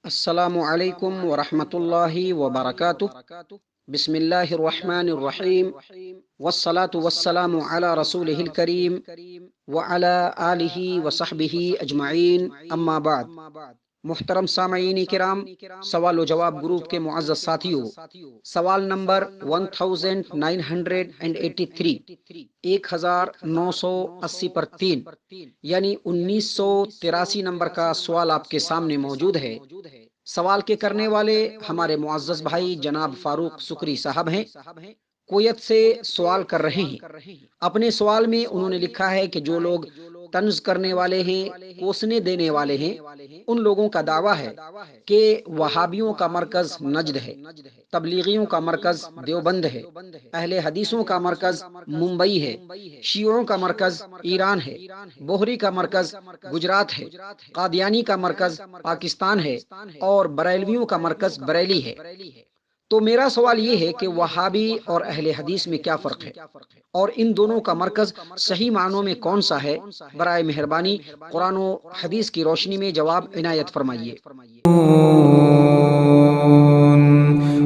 السلام علیکم ورحمۃ اللہ وبرکاتہ۔ بسم اللہ الرحمن الرحیم، والصلاة والسلام علی رسولہ الکریم وعلی آلہ وصحبہ اجمعین، اما بعد۔ محترم سامعین کرام، سوال و جواب گروپ کے معزز ساتھیوں، سوال نمبر 1983 1980 پر 3 یعنی 1983 نمبر کا سوال آپ کے سامنے موجود ہے۔ سوال کے کرنے والے ہمارے معزز بھائی جناب فاروق سکری صاحب ہیں، کویت سے سوال کر رہے ہیں۔ اپنے سوال میں انہوں نے لکھا ہے کہ جو لوگ طنز کرنے والے ہیں، کوسنے دینے والے ہیں، ان لوگوں کا دعویٰ ہے کہ وہابیوں کا مرکز نجد ہے، تبلیغیوں کا مرکز دیوبند ہے، اہل حدیثوں کا مرکز ممبئی ہے، شیعوں کا مرکز ایران ہے، بوہری کا مرکز گجرات ہے، قادیانی کا مرکز پاکستان ہے اور بریلویوں کا مرکز بریلی ہے۔ تو میرا سوال یہ ہے کہ وہابی اور اہل حدیث میں کیا فرق ہے، اور ان دونوں کا مرکز صحیح معنوں میں کون سا ہے؟ برائے مہربانی قرآن و حدیث کی روشنی میں جواب عنایت فرمائیے۔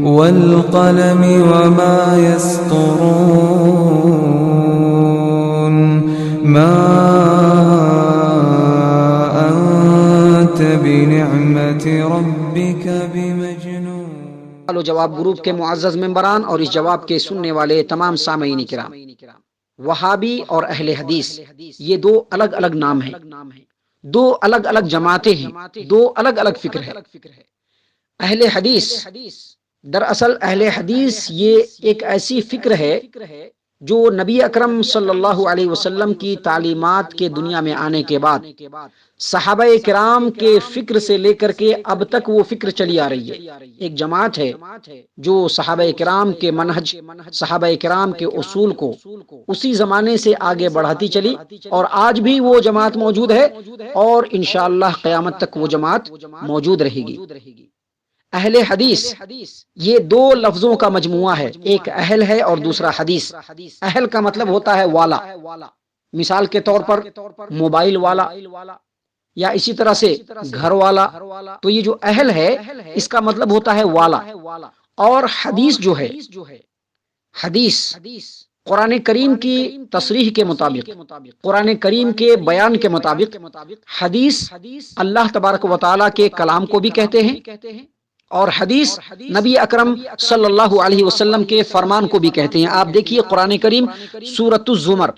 والقلم وما يسطرون ما أنت بنعمة ربك بمجنون۔ سوال و جواب گروپ کے معزز ممبران اور اس جواب کے سننے والے تمام سامعین کرام، وہابی اور اہل حدیث یہ دو الگ الگ نام ہیں، دو الگ الگ جماعتیں ہیں، دو الگ الگ فکر ہے۔ اہل حدیث، دراصل اہل حدیث یہ ایک ایسی فکر ہے جو نبی اکرم صلی اللہ علیہ وسلم کی تعلیمات کے دنیا میں آنے کے بعد صحابہ کرام کے فکر سے لے کر کے اب تک وہ فکر چلی آ رہی ہے۔ ایک جماعت ہے جو صحابہ کرام کے منہج، صحابہ کرام کے اصول کو اسی زمانے سے آگے بڑھاتی چلی، اور آج بھی وہ جماعت موجود ہے اور انشاءاللہ قیامت تک وہ جماعت موجود رہے گی۔ اہل حدیث یہ دو لفظوں کا مجموعہ ہے، ایک اہل ہے اور دوسرا حدیث۔ اہل کا مطلب ہوتا ہے والا، مثال کے طور پر موبائل والا یا اسی طرح سے گھر والا۔ تو یہ جو اہل ہے اس کا مطلب ہوتا ہے والا۔ اور حدیث جو ہے، حدیث قرآن کریم کی تصریح کے مطابق، قرآن کریم کے بیان کے مطابق، حدیث اللہ تبارک و تعالیٰ کے کلام کو بھی کہتے ہیں، اور حدیث نبی اکرم صلی اللہ علیہ وسلم کے فرمان کو بھی کہتے ہیں۔ آپ دیکھیے قرآن کریم سورۃ الزمر،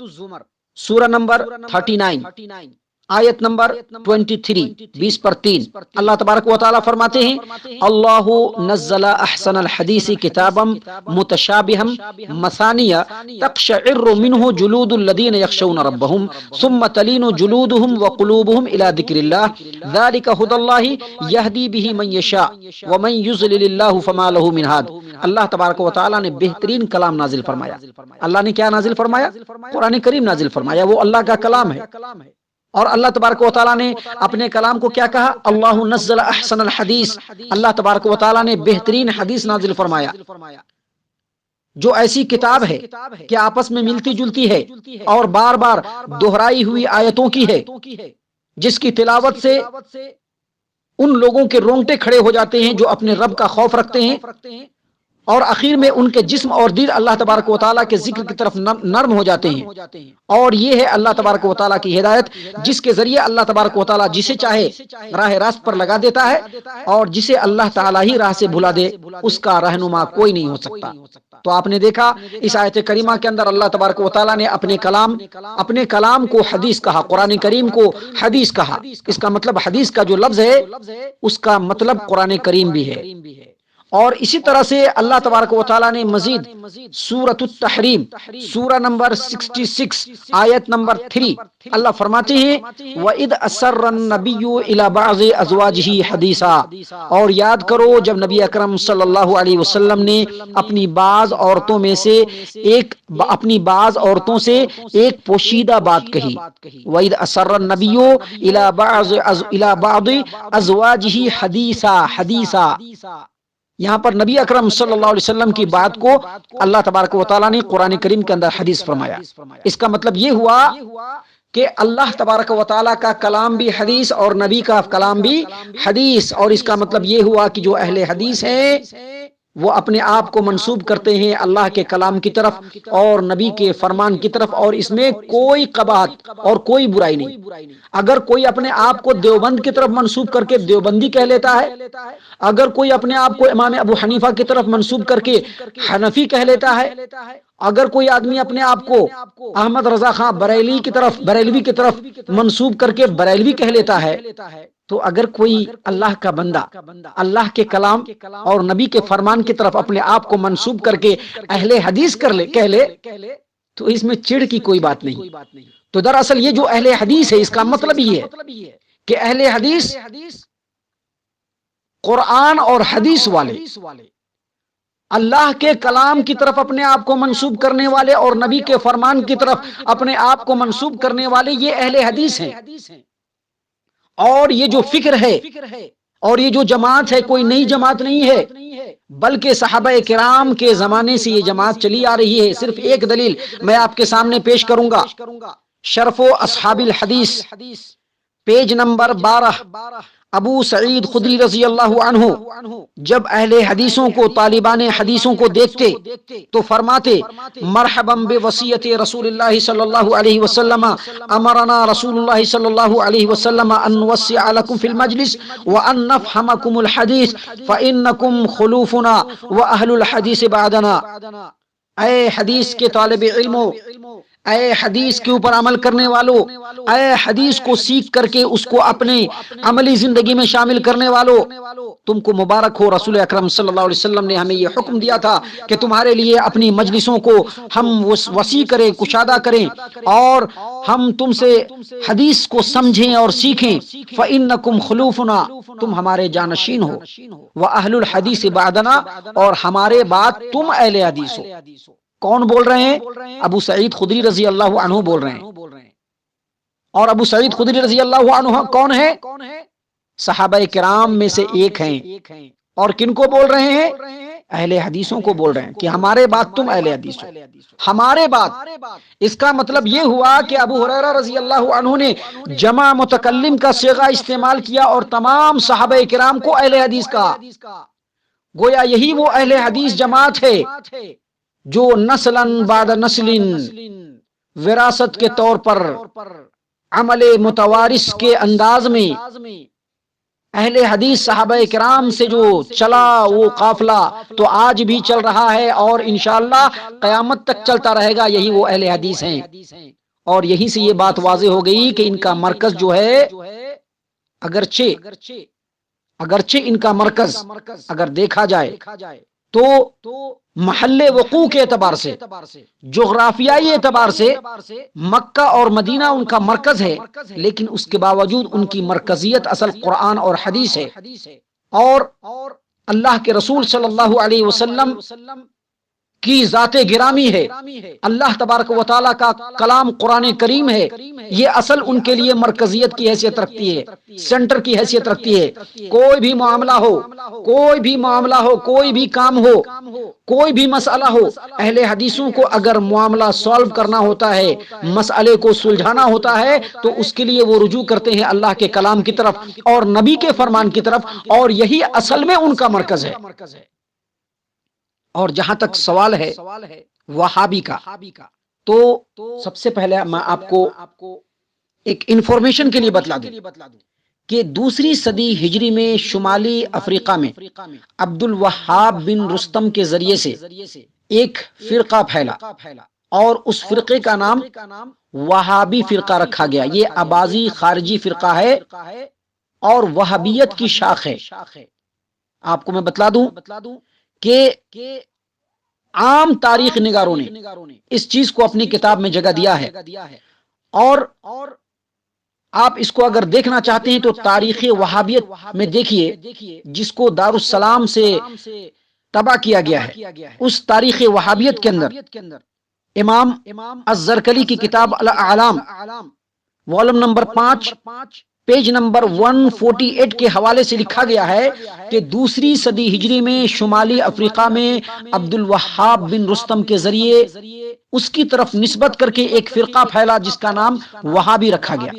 سورہ نمبر 39 آیت نمبر 23، 20 پر 3، اللہ تبارک و تعالیٰ فرماتے ہیں: اللہ نزل احسن الحدیث کتابا متشابہا مثانیہ تقشعر منہ جلود الذین یخشون ربہم ثم تلین جلودہم وقلوبہم الی ذکر اللہ ذلک ھدی اللہ یہدی بہ من یشاء ومن یضلل اللہ فما لہ من ہاد۔ اللہ تبارک و تعالیٰ نے بہترین کلام نازل فرمایا۔ اللہ نے کیا نازل فرمایا؟ قرآن کریم نازل فرمایا، وہ اللہ کا کلام ہے۔ اور اللہ تبارک و تعالیٰ نے اپنے کلام کو کیا کہا؟ اللہ نزل احسن الحدیث، اللہ تبارک و تعالیٰ نے بہترین حدیث نازل فرمایا، جو ایسی کتاب ہے کہ آپس میں ملتی جلتی ہے اور بار بار دہرائی ہوئی آیتوں کی ہے، جس کی تلاوت سے ان لوگوں کے رونگٹے کھڑے ہو جاتے ہیں جو اپنے رب کا خوف رکھتے ہیں، اور اخیر میں ان کے جسم اور دل اللہ تبارک و تعالیٰ کے ذکر کی طرف نرم ہو جاتے ہیں۔ اور یہ ہے اللہ تبارک و تعالیٰ کی ہدایت، جس کے ذریعے اللہ تبارک و تعالیٰ جسے چاہے راہ راست پر لگا دیتا ہے، اور جسے اللہ تعالیٰ ہی راہ سے بھلا دے اس کا رہنما کوئی نہیں ہو سکتا۔ تو آپ نے دیکھا اس آیت کریمہ کے اندر اللہ تبارک و تعالیٰ نے اپنے کلام کو حدیث کہا، قرآن کریم کو حدیث کہا۔ اس کا مطلب حدیث کا جو لفظ ہے اس کا مطلب قرآن کریم بھی ہے۔ اور اسی طرح سے اللہ تبارک و تعالیٰ نے مزید سورۃ التحریم، سورہ نمبر 66 آیت نمبر 3، اللہ فرماتے ہیں: وَإِذْ أَسَرَّ النَّبِيُّ إِلَى بَعْضِ أَزْوَاجِهِ حَدِيثًا، اور یاد کرو جب نبی اکرم صلی اللہ علیہ وسلم نے اپنی بعض عورتوں سے ایک پوشیدہ بات کہی۔ وَإِذْ أَسَرَّ النَّبِيُّ إِلَى بَعْضِ أَزْوَاجِهِ حَدِيثًا، یہاں پر نبی اکرم صلی اللہ علیہ وسلم کی بات کو اللہ تبارک و تعالیٰ نے قرآن کریم کے اندر حدیث فرمایا۔ اس کا مطلب یہ ہوا کہ اللہ تبارک و تعالیٰ کا کلام بھی حدیث اور نبی کا کلام بھی حدیث، اور اس کا مطلب یہ ہوا کہ جو اہل حدیث ہیں وہ اپنے آپ کو منسوب کرتے ہیں اللہ کے کلام کی طرف اور نبی کے فرمان کی طرف، اور اس میں کوئی قباحت اور کوئی برائی نہیں۔ اگر کوئی اپنے آپ کو دیوبند کی طرف منسوب کر کے دیوبندی کہہ لیتا ہے، اگر کوئی اپنے آپ کو امام ابو حنیفہ کی طرف منسوب کر کے حنفی کہہ لیتا ہے، اگر کوئی آدمی اپنے آپ کو احمد رضا خان بریلوی کی طرف منسوب کر کے بریلوی کہہ لیتا ہے، تو اگر کوئی اللہ کا بندہ اللہ کے کلام اور نبی کے فرمان کی طرف اپنے آپ کو منسوب کر کے اہل حدیث کہہ لے تو اس میں چڑ کی کوئی بات نہیں۔ تو دراصل یہ جو اہل حدیث ہے اس کا مطلب یہ ہے کہ اہل حدیث قرآن اور حدیث والے، اللہ کے کلام کی طرف اپنے آپ کو منسوب کرنے والے اور نبی کے فرمان کی طرف اپنے آپ کو منسوب کرنے والے، یہ اہل حدیث ہیں۔ اور یہ جو فکر ہے اور یہ جو جماعت ہے کوئی نئی جماعت نہیں ہے، بلکہ صحابہ کرام کے زمانے سے یہ جماعت چلی آ رہی ہے۔ صرف ایک دلیل میں آپ کے سامنے پیش کروں گا، شرف و اصحاب الحدیث پیج نمبر 12، ابو سعید خدری رضی اللہ عنہ جب اہل حدیثوں کو طالبان حدیثوں کو دیکھتے تو فرماتے مرحبا بوصیت رسول اللہ صلی اللہ علیہ وسلم، امرنا رسول اللہ صلی اللہ علیہ وسلم ان نوسع لكم في المجلس وان نفهمكم الحديث فانكم خلوفنا واهل الحديث بعدنا۔ اے حدیث کے طالب علموں، اے حدیث کے اوپر عمل کرنے والوں، اے حدیث کو سیکھ کر کے اس کو اپنے عملی زندگی میں شامل کرنے والوں، تم کو مبارک ہو۔ رسول اکرم صلی اللہ علیہ وسلم نے ہمیں یہ حکم دیا تھا کہ تمہارے لیے اپنی مجلسوں کو ہم وسیع کریں، کشادہ کریں، اور ہم تم سے حدیث کو سمجھیں اور سیکھیں۔ فَإِنَّكُمْ خُلُوفُنَا، تم ہمارے جانشین ہو، وَأَهْلُ الْحَدِيثِ بَعْدَنَا، اور ہمارے بعد تم اہل حدیث ہو۔ کون بول رہے ہیں؟ ابو سعید خدری رضی اللہ عنہ بول رہے ہیں۔ اور ابو سعید خدری رضی اللہ عنہ کون ہے؟ صحابہ کرام میں سے ایک ہیں۔ اور کن کو بول رہے ہیں؟ اہل حدیثوں کو بول رہے ہیں کہ ہمارے بعد تم اہل حدیث ہو، ہمارے بعد۔ اس کا مطلب یہ ہوا کہ ابو ہریرہ رضی اللہ عنہ نے جمع متکلم کا صیغہ استعمال کیا اور تمام صحابہ کرام کو اہل حدیث کہا۔ گویا یہی وہ اہل حدیث جماعت ہے جو نسلاً بعد نسلن وراثت کے طور پر عمل متوارث کے انداز میں اہل حدیث صحابہ کرام سے جو چلا وہ قافلہ تو آج بھی چل رہا ہے اور انشاءاللہ قیامت تک چلتا رہے گا۔ یہی وہ اہل حدیث ہیں۔ اور یہیں سے یہ بات واضح ہو گئی کہ ان کا مرکز جو ہے، اگرچہ ان کا مرکز اگر دیکھا جائے تو محل وقوع کے اعتبار سے، جغرافیائی اعتبار سے مکہ اور مدینہ ان کا مرکز ہے، لیکن اس کے باوجود ان کی مرکزیت اصل قرآن اور حدیث ہے، اور اللہ کے رسول صلی اللہ علیہ وسلم کی ذات گرامی ہے، اللہ تبارک و تعالیٰ کا کلام قرآن کریم ہے، یہ اصل ان کے لیے مرکزیت کی حیثیت رکھتی ہے، سینٹر کی حیثیت رکھتی ہے۔ کوئی بھی معاملہ ہو، کوئی بھی کام ہو، کوئی بھی مسئلہ ہو، اہل حدیثوں کو اگر معاملہ سالو کرنا ہوتا ہے، مسئلے کو سلجھانا ہوتا ہے، تو اس کے لیے وہ رجوع کرتے ہیں اللہ کے کلام کی طرف اور نبی کے فرمان کی طرف، اور یہی اصل میں ان کا مرکز ہے۔ اور جہاں تک سوال ہے وہابی کا، تو سب سے پہلے میں آپ کو ایک انفارمیشن کے لیے بتلا دوں کہ دوسری صدی ہجری میں شمالی افریقہ میں عبد الوہاب بن رستم کے ذریعے سے ایک فرقہ پھیلا اور اس فرقے کا نام وہابی فرقہ رکھا گیا۔ یہ اباضی خارجی فرقہ ہے اور وہابیت کی شاخ ہے۔ آپ کو میں بتلا دوں کہ عام تاریخ نگاروں نے اس چیز کو اپنی کتاب میں جگہ دیا ہے، اور آپ اس کو اگر دیکھنا چاہتے ہیں تو تاریخ وہابیت میں دیکھیے، جس کو دارالسلام سے تباہ کیا گیا ہے، اس تاریخ وہابیت کے اندر امام الزرکلی کی کتاب الاعلام والم نمبر 5 پیج نمبر 148 کے حوالے سے لکھا گیا ہے کہ دوسری صدی ہجری میں شمالی افریقہ میں عبد الوہاب بن رستم کے ذریعے اس کی طرف نسبت کر کے ایک فرقہ پھیلا جس کا نام وہابی رکھا گیا،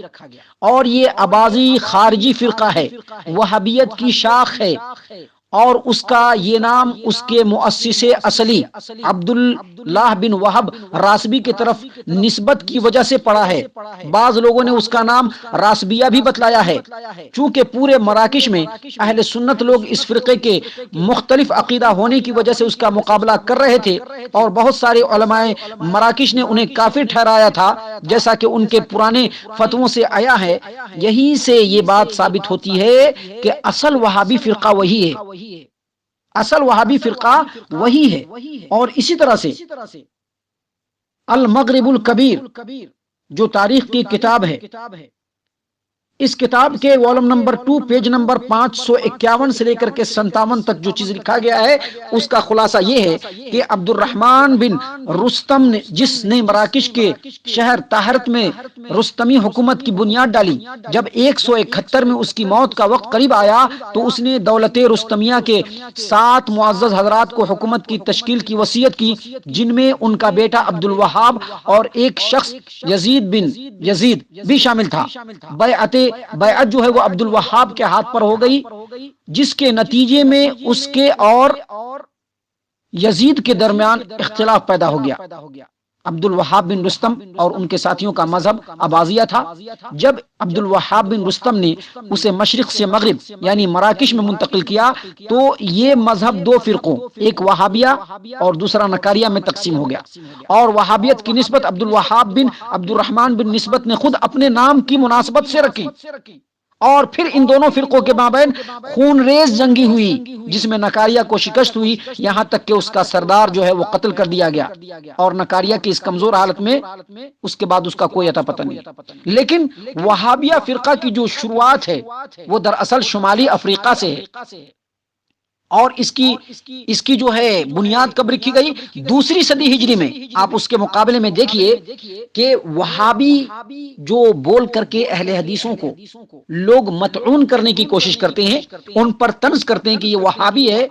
اور یہ اباضی خارجی فرقہ ہے، وہابیت کی شاخ ہے، اور اس کا یہ نام اس کے مؤسس اصلی عبداللہ بن وہب راسبی کی طرف نسبت کی وجہ سے پڑا ہے۔ بعض لوگوں نے اس کا نام راسبیہ بھی بتلایا ہے، چونکہ پورے مراکش میں اہل سنت لوگ اس فرقے کے مختلف عقیدہ ہونے کی وجہ سے اس کا مقابلہ کر رہے تھے، اور بہت سارے علماء مراکش نے انہیں کافر ٹھہرایا تھا، جیسا کہ ان کے پرانے فتووں سے آیا ہے۔ یہیں سے یہ بات ثابت ہوتی ہے کہ اصل وہابی فرقہ وہی ہے، اصل وہابی فرقہ وہی ہے۔ اور اسی طرح سے المغرب الکبیر جو تاریخ کی کتاب ہے، اس کتاب کے والوم نمبر 2 پیج نمبر 551 سے لے کر کے 57 تک جو چیز لکھا گیا ہے، اس کا خلاصہ یہ ہے کہ عبد الرحمن بن رستم نے، جس نے مراکش کے شہر طاہرت میں رستمی حکومت کی بنیاد ڈالی، جب 171 میں اس کی موت کا وقت قریب آیا تو اس نے دولت رستمیہ کے 7 معزز حضرات کو حکومت کی تشکیل کی وصیت کی، جن میں ان کا بیٹا عبد الوہاب اور ایک شخص یزید بن یزید بھی شامل تھا۔ بیعت جو ہے وہ عبد الوہاب کے ہاتھ پر ہو گئی، جس کے نتیجے میں اس کے اور یزید کے درمیان اختلاف پیدا ہو گیا۔ عبد الوہاب بن رستم اور ان کے ساتھیوں کا مذہب اباضیہ تھا۔ جب عبد الوہاب بن رستم نے اسے مشرق سے مغرب یعنی مراکش میں منتقل کیا تو یہ مذہب 2 فرقوں، ایک وہابیہ اور دوسرا نکاریہ میں تقسیم ہو گیا، اور وہابیت کی نسبت عبد الوہاب بن عبد الرحمن بن نسبت نے خود اپنے نام کی مناسبت سے رکھی، اور پھر ان دونوں فرقوں کے مابین خون ریز جنگی ہوئی، جس میں نکاریہ کو شکست ہوئی، یہاں تک کہ اس کا سردار جو ہے وہ قتل کر دیا گیا، اور نکاریہ کی اس کمزور حالت میں اس کے بعد اس کا کوئی اتا پتہ نہیں۔ لیکن وہابیہ فرقہ کی جو شروعات ہے وہ دراصل شمالی افریقہ سے ہے، اور اس کی جو ہے بنیاد کب رکھی گئی؟ 2 صدی ہجری میں۔ آپ اس کے مقابلے میں دیکھیے کہ وہابی جو بول کر کے اہل حدیثوں کو لوگ مطعون کرنے کی کوشش کرتے ہیں، ان پر طنز کرتے ہیں کہ یہ وہابی ہے،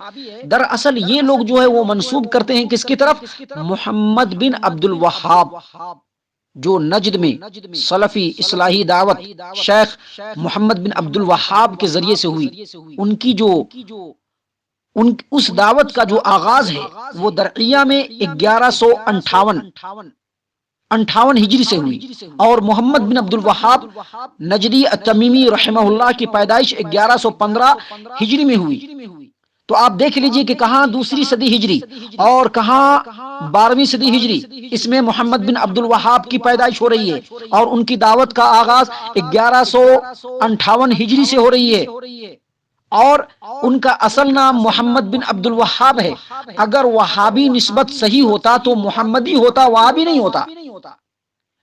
دراصل یہ لوگ جو ہے وہ منسوب کرتے ہیں کس کی طرف؟ محمد بن عبد الوہاب، جو نجد میں سلفی اصلاحی دعوت شیخ محمد بن عبد الوہاب کے ذریعے سے ہوئی۔ ان کی اس دعوت کا جو آغاز ہے وہ درعیہ میں 1158 ہجری سے ہوئی، اور محمد بن عبد الوہاب نجدی التمیمی رحمہ اللہ کی پیدائش 1115 ہجری میں ہوئی۔ تو آپ دیکھ لیجئے کہ کہاں 2 صدی ہجری اور کہاں 12ویں صدی ہجری، اس میں محمد بن عبد الوہاب کی پیدائش ہو رہی ہے، اور ان کی دعوت کا آغاز 1158 ہجری سے ہو رہی ہے، اور ان کا اصل نام محمد بن عبد الوہاب ہے۔ اگر وہابی نسبت صحیح ہوتا تو محمدی ہوتا، وہابی نہیں ہوتا۔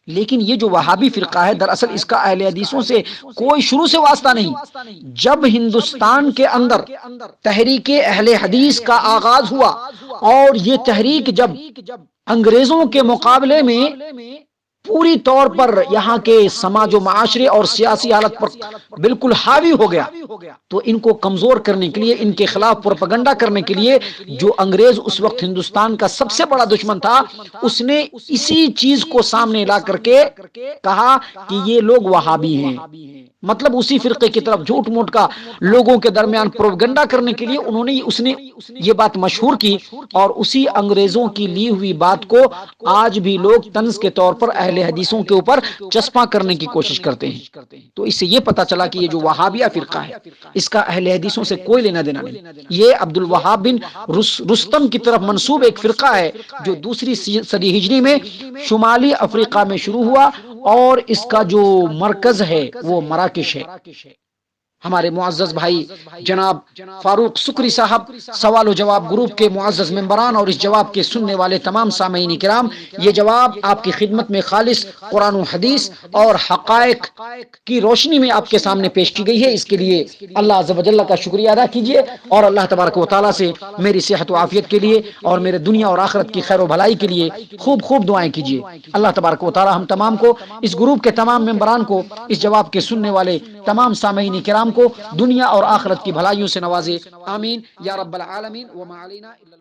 لیکن یہ جو وہابی فرقہ ہے دراصل اس کا اہل حدیثوں سے کوئی شروع سے واسطہ نہیں۔ جب ہندوستان کے اندر تحریک اہل حدیث کا آغاز ہوا، اور یہ تحریک جب انگریزوں کے مقابلے میں پوری طور پر یہاں کے سماج و معاشرے اور سیاسی حالت پر بالکل حاوی ہو گیا، تو ان کو کمزور کرنے کے لیے، ان کے خلاف پروپیگنڈا کرنے کے لیے، جو انگریز اس وقت ہندوستان کا سب سے بڑا دشمن تھا، اس نے اسی چیز کو سامنے لا کر کے کہا کہ یہ لوگ وہابی ہیں، مطلب اسی فرقے کی طرف جھوٹ موٹ کا لوگوں کے درمیان پروپیگنڈا کرنے کے لیے اس نے یہ بات مشہور کی، اور اسی انگریزوں کی لی ہوئی بات کو آج بھی لوگ طنز کے طور پر اہل حدیثوں کے اوپر چسپاں کرنے کی کوشش کرتے ہیں۔ تو اس سے یہ پتا چلا کہ یہ جو وہابیہ فرقہ ہے اس کا اہل حدیثوں سے کوئی لینا دینا نہیں، یہ عبد الوہاب بن رستم کی طرف منسوب ایک فرقہ ہے جو 2 صدی ہجری میں شمالی افریقہ میں شروع ہوا، اور اس کا جو مرکز ہے وہ مراکش ہے۔ ہمارے معزز بھائی جناب فاروق سکری صاحب، سوال و جواب گروپ کے معزز ممبران اور اس جواب کے سننے والے تمام سامعین کرام، یہ جواب آپ کی خدمت میں خالص قرآن و حدیث اور حقائق کی روشنی میں آپ کے سامنے پیش کی گئی ہے۔ اس کے لیے اللہ عز و جل کا شکریہ ادا کیجیے، اور اللہ تبارک و تعالیٰ سے میری صحت و عافیت کے لیے اور میرے دنیا اور آخرت کی خیر و بھلائی کے لیے خوب خوب دعائیں کیجیے۔ اللہ تبارک و تعالیٰ ہم تمام کو، اس گروپ کے تمام ممبران کو، اس جواب کے سننے والے تمام سامعین کرام کو دنیا اور آخرت کی بھلائیوں سے نوازے، آمین یا رب العالمین۔ وما علینا الا